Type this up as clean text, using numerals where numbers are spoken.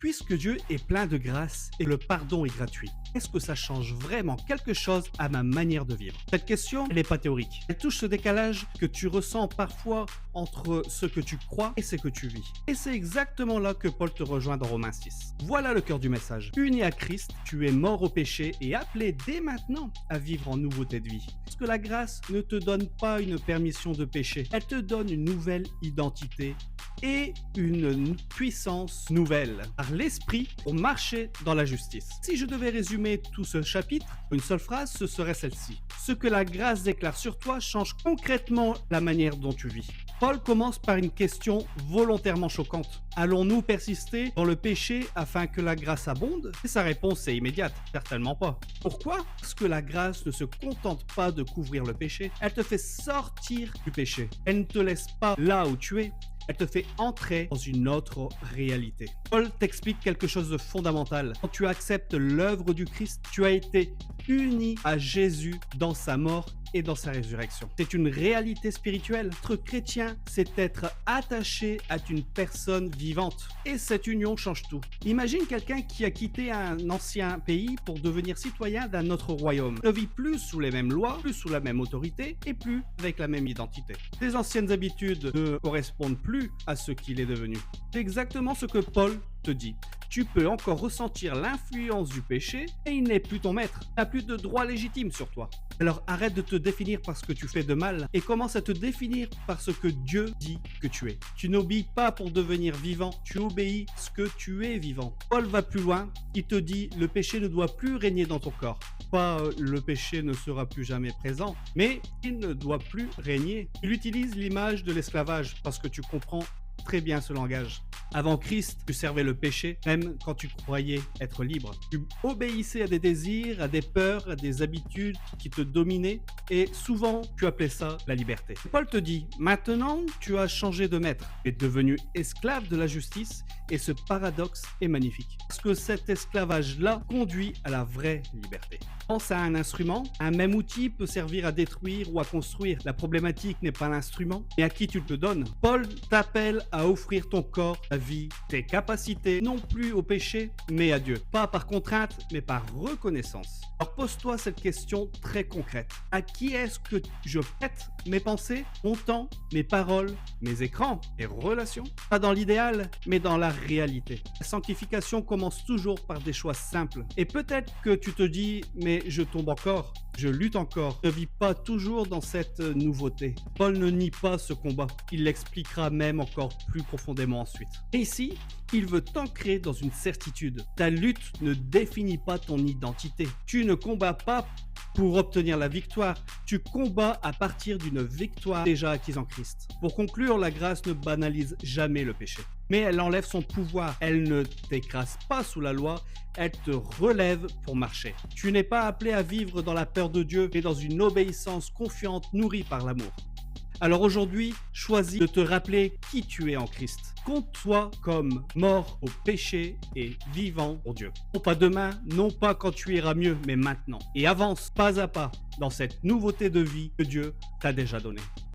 Puisque Dieu est plein de grâce et le pardon est gratuit, est-ce que ça change vraiment quelque chose à ma manière de vivre? Cette question, elle n'est pas théorique. Elle touche ce décalage que tu ressens parfois entre ce que tu crois et ce que tu vis. Et c'est exactement là que Paul te rejoint dans Romains 6. Voilà le cœur du message. Uni à Christ, tu es mort au péché et appelé dès maintenant à vivre en nouveauté de vie. Parce que la grâce ne te donne pas une permission de pécher, elle te donne une nouvelle identité et une puissance nouvelle par l'esprit pour marcher dans la justice. Si je devais résumer tout ce chapitre, une seule phrase, ce serait celle-ci. Ce que la grâce déclare sur toi change concrètement la manière dont tu vis. Paul commence par une question volontairement choquante. Allons-nous persister dans le péché afin que la grâce abonde? Et sa réponse est immédiate, certainement pas. Pourquoi? Parce que la grâce ne se contente pas de couvrir le péché, elle te fait sortir du péché. Elle ne te laisse pas là où tu es. Elle te fait entrer dans une autre réalité. Paul t'explique quelque chose de fondamental. Quand tu acceptes l'œuvre du Christ, tu as été uni à Jésus dans sa mort et dans sa résurrection. C'est une réalité spirituelle. Être chrétien, c'est être attaché à une personne vivante. Et cette union change tout. Imagine quelqu'un qui a quitté un ancien pays pour devenir citoyen d'un autre royaume. Il ne vit plus sous les mêmes lois, plus sous la même autorité et plus avec la même identité. Ses anciennes habitudes ne correspondent plus à ce qu'il est devenu. C'est exactement ce que Paul te dit. Tu peux encore ressentir l'influence du péché et il n'est plus ton maître. Tu n'as plus de droit légitime sur toi. Alors arrête de te définir par ce que tu fais de mal et commence à te définir par ce que Dieu dit que tu es. Tu n'obéis pas pour devenir vivant, tu obéis ce que tu es vivant. Paul va plus loin, il te dit le péché ne doit plus régner dans ton corps. Pas le péché ne sera plus jamais présent, mais il ne doit plus régner. Il utilise l'image de l'esclavage parce que tu comprends très bien ce langage. Avant Christ, tu servais le péché, même quand tu croyais être libre. Tu obéissais à des désirs, à des peurs, à des habitudes qui te dominaient et souvent tu appelais ça la liberté. Paul te dit, maintenant tu as changé de maître, tu es devenu esclave de la justice et ce paradoxe est magnifique. Parce que cet esclavage-là conduit à la vraie liberté. Pense à un instrument, un même outil peut servir à détruire ou à construire. La problématique n'est pas l'instrument, mais à qui tu le donnes. Paul t'appelle à offrir ton corps, ta vie, tes capacités, non plus au péché, mais à Dieu. Pas par contrainte, mais par reconnaissance. Alors pose-toi cette question très concrète. À qui est-ce que je prête mes pensées, mon temps, mes paroles, mes écrans, mes relations? Pas dans l'idéal, mais dans la réalité. La sanctification commence toujours par des choix simples. Et peut-être que tu te dis, mais je tombe encore, je lutte encore, ne vis pas toujours dans cette nouveauté. Paul ne nie pas ce combat, il l'expliquera même encore plus profondément ensuite. Et ici, il veut t'ancrer dans une certitude. Ta lutte ne définit pas ton identité. Tu ne combats pas pour obtenir la victoire, tu combats à partir d'une victoire déjà acquise en Christ. Pour conclure, la grâce ne banalise jamais le péché, mais elle enlève son pouvoir. Elle ne t'écrase pas sous la loi, elle te relève pour marcher. Tu n'es pas appelé à vivre dans la peur de Dieu, mais dans une obéissance confiante nourrie par l'amour. Alors aujourd'hui, choisis de te rappeler qui tu es en Christ. Compte-toi comme mort au péché et vivant pour Dieu. Non pas demain, non pas quand tu iras mieux, mais maintenant. Et avance pas à pas dans cette nouveauté de vie que Dieu t'a déjà donnée.